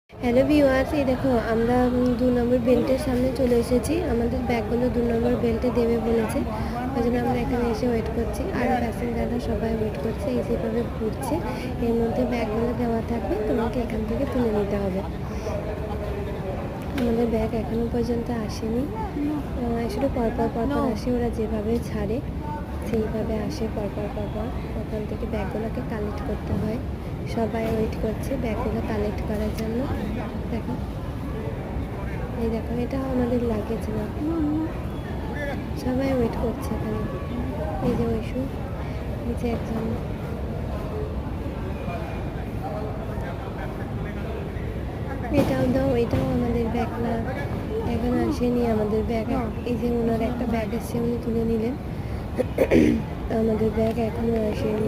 Hello viewers, এই দেখো আমরা 2 নম্বর বেল্টের সামনে চলে এসেছি। আমাদের ব্যাগগুলো 2 নম্বর বেল্টে দেবে বলেছে, ওই জন্য আমরা এখানে এসে ওয়েট করছি। আর প্যাসেঞ্জাররা সবাই ওয়েট করছে, এই যেভাবে ঘুরছে এর মধ্যে ব্যাগগুলো দেওয়া থাকবে, তোমাকে এখান থেকে তুলে নিতে হবে। আমাদের ব্যাগ এখনও পর্যন্ত আসেনি, শুধু পরপর আসে, ওরা যেভাবে ছাড়ে সেইভাবে আসে পরপর। ওখান থেকে ব্যাগগুলোকে কালেক্ট করতে হয়। সবাই ওয়েট করছে ব্যাগগুলো কালেক্ট করার জন্য। দেখো, এই দেখো, এটাও আমাদের লাগেজ না, সবাই ওয়েট করছে এখানে। এই যে ওইসু, এই যে একজন, এটাও দাও, এটাও আমাদের ব্যাগ না, এখন আসেনি আমাদের ব্যাগ। এই যে ওনার একটা ব্যাগ এসে উনি তুলে নিলেন, আমাদের ব্যাগ এখনো আসেনি।